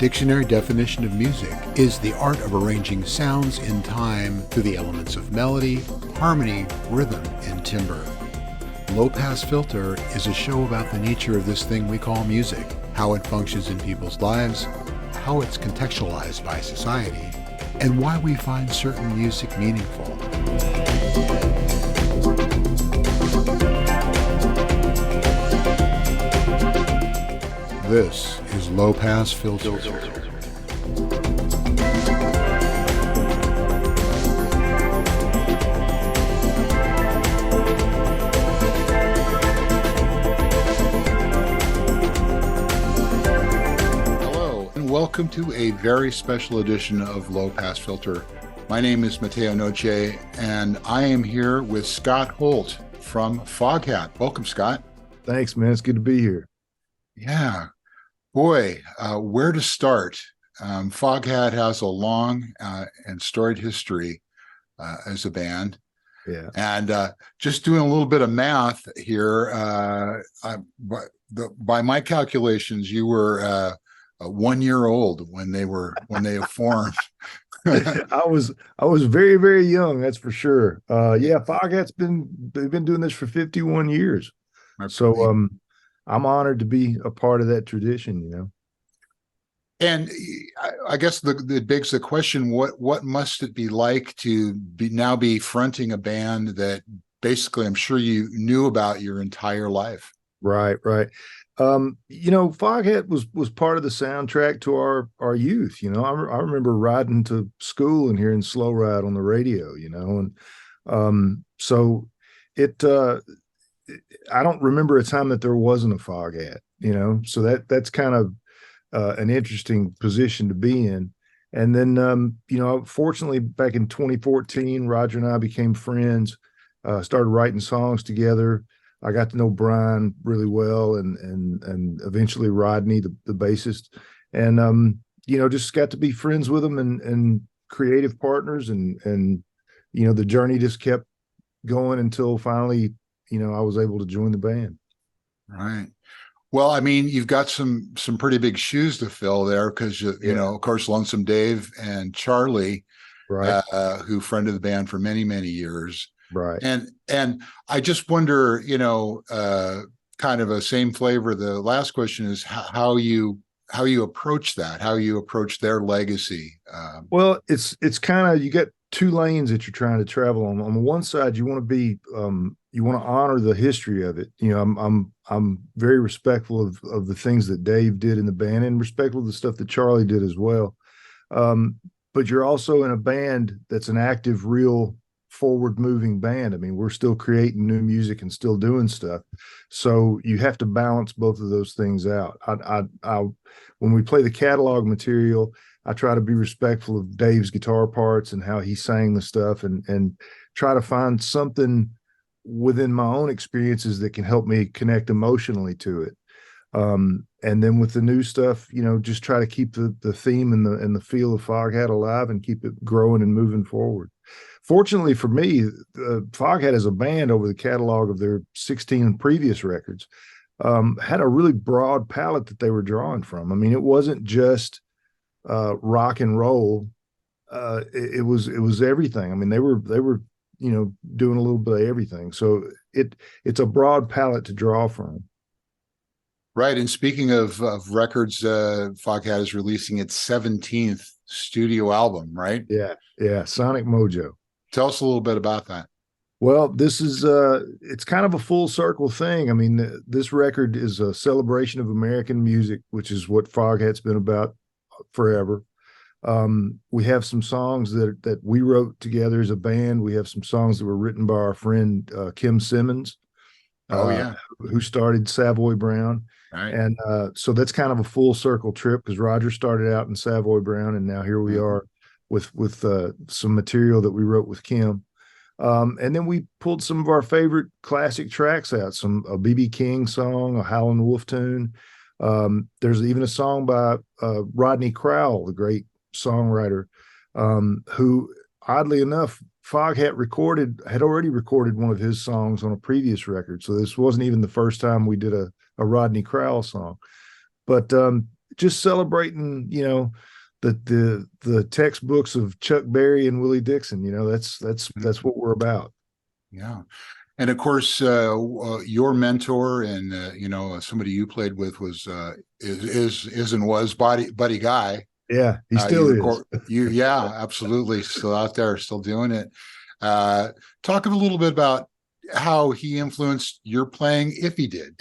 dictionary definition of music is the art of arranging sounds in time through the elements of melody, harmony, rhythm, and timbre. Low Pass Filter is a show about the nature of this thing we call music, how it functions in people's lives, how it's contextualized by society, and why we find certain music meaningful. This is Low Pass Filter. Hello, and welcome to a very special edition of Low Pass Filter. My name is Mateo Noche, and I am here with Scott Holt from Foghat. Welcome, Scott. Thanks, man. It's good to be here. Yeah. Boy, where to start? Foghat has a long and storied history as a band. Yeah. And just doing a little bit of math here, by my calculations, you were 1 year old when they formed. I was very, very young, that's for sure. Foghat's they've been doing this for 51 years. So I'm honored to be a part of that tradition, you know. And I guess it begs the question: what must it be like to be fronting a band that basically I'm sure you knew about your entire life? Right. Foghat was part of the soundtrack to our youth. You know, I remember riding to school and hearing Slow Ride on the radio. You know, and so it. I don't remember a time that there wasn't a Foghat, you know, so that's kind of an interesting position to be in. And then, fortunately, back in 2014, Roger and I became friends, started writing songs together. I got to know Brian really well, and eventually Rodney, the bassist, and just got to be friends with them and creative partners, and the journey just kept going until finally, I was able to join the band. Right. Well, I mean, you've got some pretty big shoes to fill there because, of course, Lonesome Dave and Charlie, right, who friended the band for many, many years. Right. And I just wonder, kind of a same flavor. The last question is how you approach that, how you approach their legacy. Well, it's kind of, you got two lanes that you're trying to travel on. On the one side, you want to be, you want to honor the history of it. I'm very respectful of the things that Dave did in the band, and respectful of the stuff that Charlie did as well. But you're also in a band that's an active, real, forward-moving band. I mean, we're still creating new music and still doing stuff. So you have to balance both of those things out. When we play the catalog material, I try to be respectful of Dave's guitar parts and how he sang the stuff, and try to find something within my own experiences that can help me connect emotionally to it. And then with the new stuff, just try to keep the theme and the feel of Foghat alive and keep it growing and moving forward. Fortunately for me, Foghat as a band, over the catalog of their 16 previous records, had a really broad palette that they were drawing from. I mean, it wasn't just rock and roll. It was everything. I mean, they were doing a little bit of everything. So it's a broad palette to draw from. Right. And speaking of records, Foghat is releasing its 17th studio album, right? Yeah. Sonic Mojo. Tell us a little bit about that. Well, this is it's kind of a full circle thing. I mean, this record is a celebration of American music, which is what Foghat's been about forever. We have some songs that we wrote together as a band. We have some songs that were written by our friend Kim Simmons, who started Savoy Brown. Right. And so that's kind of a full circle trip, because Roger started out in Savoy Brown, and now here we are with some material that we wrote with Kim. And then we pulled some of our favorite classic tracks out, a B.B. King song, a Howlin' Wolf tune. There's even a song by Rodney Crowell, the great songwriter, who, oddly enough, Foghat had already recorded one of his songs on a previous record. So this wasn't even the first time we did a Rodney Crowell song. But just celebrating, the textbooks of Chuck Berry and Willie Dixon. That's what we're about. Yeah. And of course, your mentor and somebody you played with was is and was Buddy Guy. Yeah, he You still is. record yeah, absolutely, still out there, still doing it. Talk a little bit about how he influenced your playing, if he did.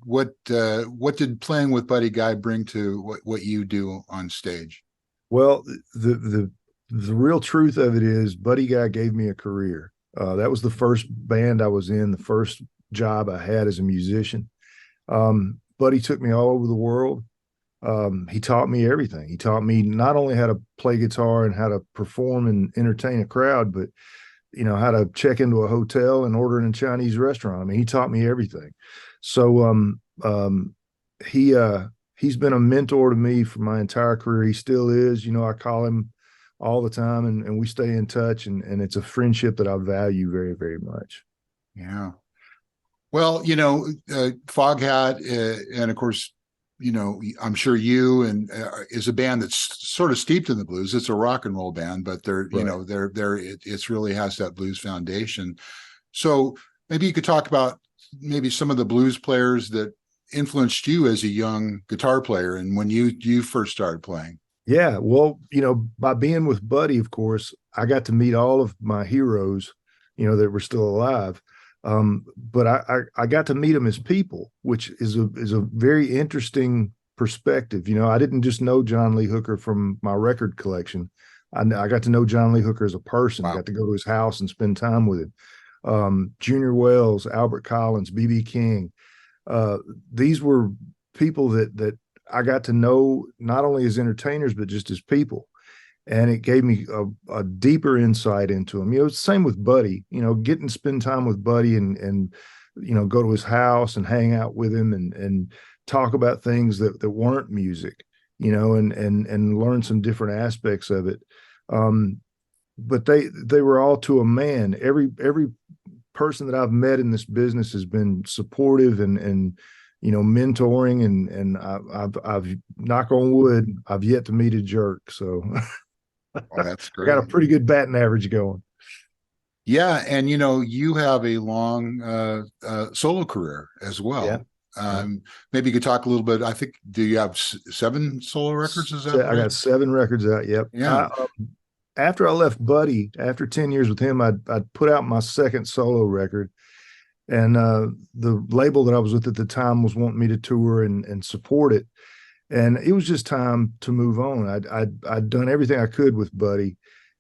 What did playing with Buddy Guy bring to what you do on stage? Well, the real truth of it is, Buddy Guy gave me a career. That was the first band I was in, the first job I had as a musician. Buddy took me all over the world. He taught me everything. He taught me not only how to play guitar and how to perform and entertain a crowd, but how to check into a hotel and order in a Chinese restaurant. I mean, he taught me everything. So he's been a mentor to me for my entire career. He still is. I call him all the time, and we stay in touch, and it's a friendship that I value very, very much. Yeah. Well, Foghat, and of course, I'm sure you and is a band that's sort of steeped in the blues. It's a rock and roll band, but it's really has that blues foundation. So maybe you could talk about maybe some of the blues players that influenced you as a young guitar player and when you first started playing. Yeah, well, by being with Buddy, of course, I got to meet all of my heroes, that were still alive. But I got to meet them as people, which is a very interesting perspective. I didn't just know John Lee Hooker from my record collection. I got to know John Lee Hooker as a person. Wow. Got to go to his house and spend time with him. Junior Wells, Albert Collins, B.B. King. These were people that I got to know not only as entertainers, but just as people. And it gave me a deeper insight into him. It's the same with Buddy, getting to spend time with Buddy and go to his house and hang out with him and talk about things that weren't music, and learn some different aspects of it. But they were all to a man. Every person that I've met in this business has been supportive and mentoring, and I've knock on wood, I've yet to meet a jerk. So oh, that's great. I got a pretty good batting average going. Yeah, and you have a long solo career as well. Yeah. Maybe you could talk a little bit. I think, do you have 7 solo records? Is that I got 7 records out. Yep. Yeah. After I left Buddy, after 10 years with him, I'd put out my second solo record. And the label that I was with at the time was wanting me to tour and support it. And it was just time to move on. I'd done everything I could with Buddy,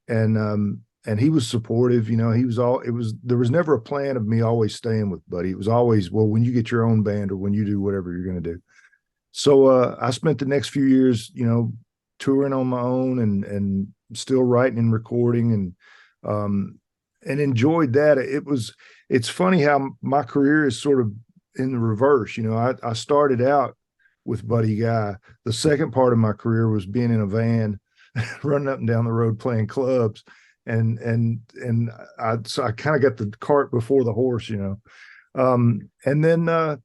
and he was supportive. There was never a plan of me always staying with Buddy. It was always, well, when you get your own band or when you do whatever you're going to do. So I spent the next few years, touring on my own and still writing and recording and enjoyed that. It's funny how my career is sort of in the reverse. I started out with Buddy Guy. The second part of my career was being in a van, running up and down the road playing clubs, and so I kind of got the cart before the horse, and then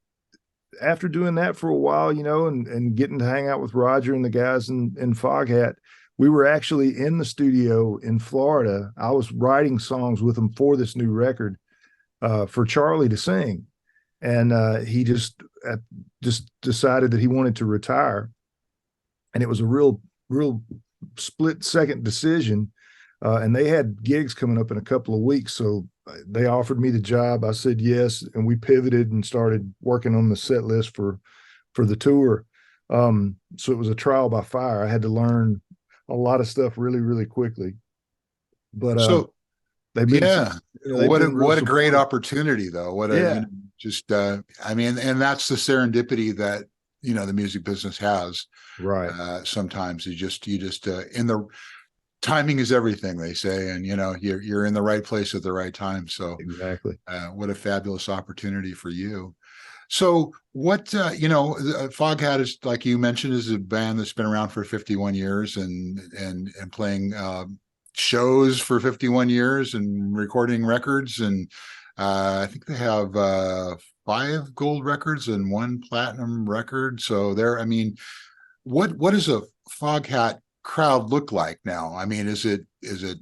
after doing that for a while, and getting to hang out with Roger and the guys in Foghat, we were actually in the studio in Florida. I was writing songs with them for this new record for Charlie to sing. And he just decided that he wanted to retire. And it was a real split second decision. And they had gigs coming up in a couple of weeks. So they offered me the job. I said yes. And we pivoted and started working on the set list for the tour. So it was a trial by fire. I had to learn a lot of stuff really, really quickly. But they've been, what a great opportunity, though. I mean, and that's the serendipity that the music business has. Right. Sometimes you just in the timing is everything, they say, and you're in the right place at the right time. So exactly. What a fabulous opportunity for you. So what, Foghat is, like you mentioned, is a band that's been around for 51 years and playing shows for 51 years and recording records. And I think they have 5 gold records and 1 platinum record. So they're, I mean, what does a Foghat crowd look like now? I mean, is it a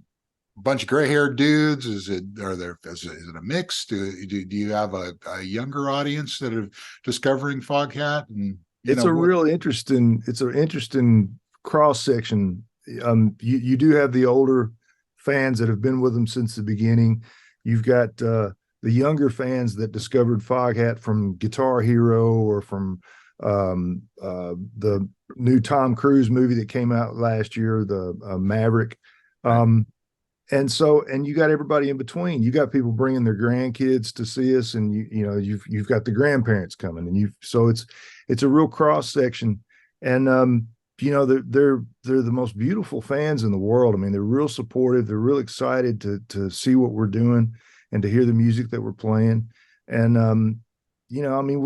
bunch of gray haired dudes? Is it a mix? Do you have a younger audience that are discovering Foghat? And you It's know a what? real interesting, it's an interesting cross section. You do have the older fans that have been with them since the beginning. You've got the younger fans that discovered Foghat from Guitar Hero or from the new Tom Cruise movie that came out last year, the Maverick. Right. Um, and you got everybody in between. You got people bringing their grandkids to see us, and you've got the grandparents coming, and it's a real cross section. And they're the most beautiful fans in the world. I mean, they're real supportive. They're real excited to see what we're doing and to hear the music that we're playing. And I mean,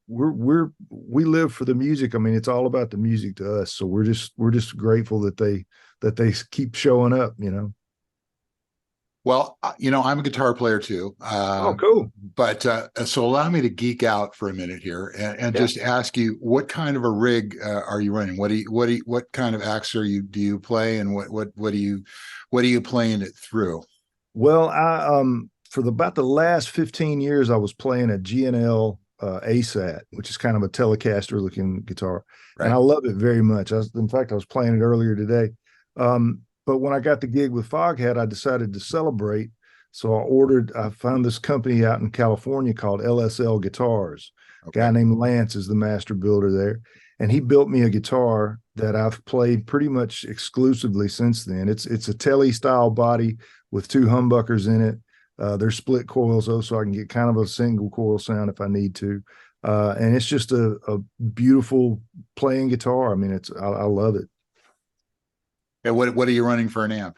we live for the music. I mean, it's all about the music to us. So we're just grateful that they keep showing up. Well, I'm a guitar player too. Oh, cool. But so allow me to geek out for a minute here and Yeah. just ask you, what kind of a rig are you running? What kind of acts do you play, and what are you playing it through? Well, I for about the last 15 years, I was playing a GNL ASAT, which is kind of a Telecaster looking guitar, and I Right. love it very much. In fact, I was playing it earlier today. But when I got the gig with Foghat, I decided to celebrate. So I found this company out in California called LSL Guitars. A guy Okay. named Lance is the master builder there. And he built me a guitar that I've played pretty much exclusively since then. It's a Tele style body with 2 humbuckers in it. They're split coils though, so I can get kind of a single coil sound if I need to. And it's just a beautiful playing guitar. I mean, I love it. And what are you running for an amp?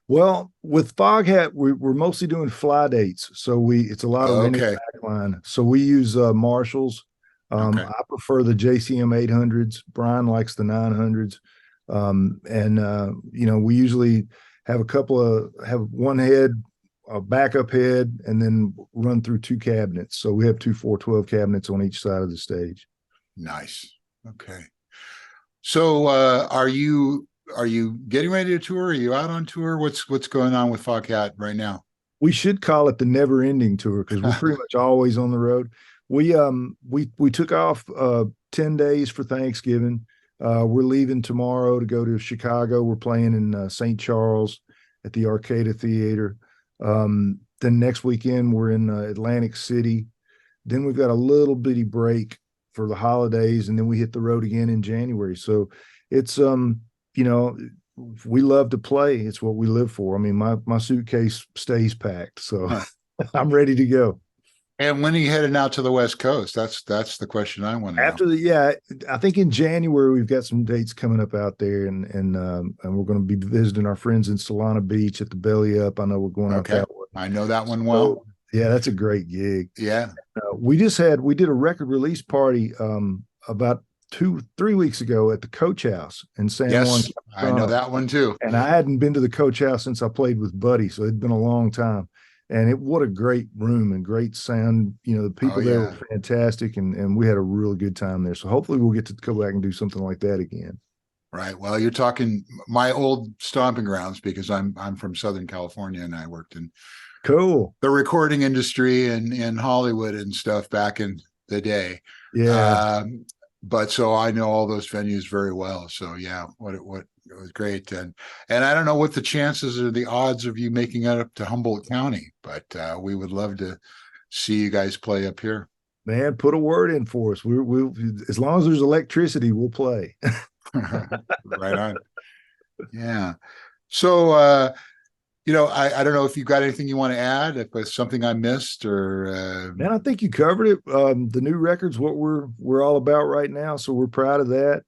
Well, with Foghat, we're mostly doing fly dates, so it's a lot of linear Okay. backline. So we use Marshalls. Okay. I prefer the JCM 800s. Brian likes the 900s, and we usually have one head, a backup head, and then run through 2 cabinets. So we have 2 412 cabinets on each side of the stage. Nice. Okay. So are you getting ready to tour? Are you out on tour? What's going on with Foghat right now? We should call it the never ending tour because we're pretty much always on the road. We took off 10 days for Thanksgiving. We're leaving tomorrow to go to Chicago. We're playing in St. Charles at the Arcada Theater. Then next weekend we're in Atlantic City. Then we've got a little bitty break for the holidays, and then we hit the road again in January. So it's you know, we love to play. It's what we live for. I mean, my suitcase stays packed, so Huh. I'm ready to go. And when are you heading out to the West Coast? That's the question I want to know. Yeah, I think in January we've got some dates coming up out there, and we're going to be visiting our friends in Solana Beach at the Belly Up. I know we're going out Okay. that way. I know that one well. So yeah, that's a great gig. Yeah. We did a record release party about 2 3 weeks ago at the Coach House in San Juan Yes, I know Capistrano. that one too. And I hadn't been to the Coach House since I played with Buddy, so it'd been a long time. And what a great room and great sound. The Oh people there were yeah. fantastic, and we had a really good time there. So hopefully we'll get to go back and do something like that again. Right. Well, you're talking my old stomping grounds because I'm from Southern California and I worked in Cool. the recording industry and in Hollywood and stuff back in the day. Yeah. But so I know all those venues very well. So yeah, what it was great. And I don't know what the chances or the odds of you making it up to Humboldt County, but we would love to see you guys play up here. Man, put a word in for us. We'll as long as there's electricity, we'll play. Right on. Yeah. So I don't know if you've got anything you want to add, if it's something I missed or Man, I think you covered it. The new record's what we're all about right now, so we're proud of that.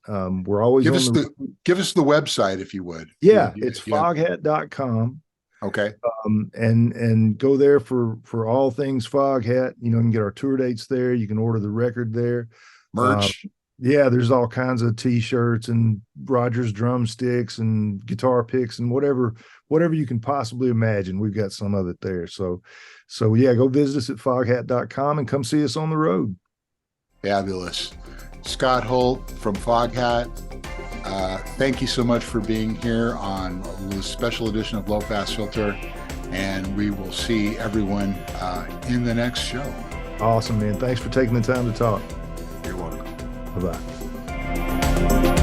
We're always give on us the the website if you would. Yeah, it's foghat.com. Okay. And go there for all things Foghat. You can get our tour dates there. You can order the record there. Merch. Yeah, there's all kinds of t-shirts and Rogers drumsticks and guitar picks and whatever you can possibly imagine. We've got some of it there. So yeah, go visit us at foghat.com and come see us on the road. Fabulous. Scott Holt from Foghat. Thank you so much for being here on this special edition of Low Pass Filter, and we will see everyone in the next show. Awesome, man. Thanks for taking the time to talk. You're welcome. Bye-bye.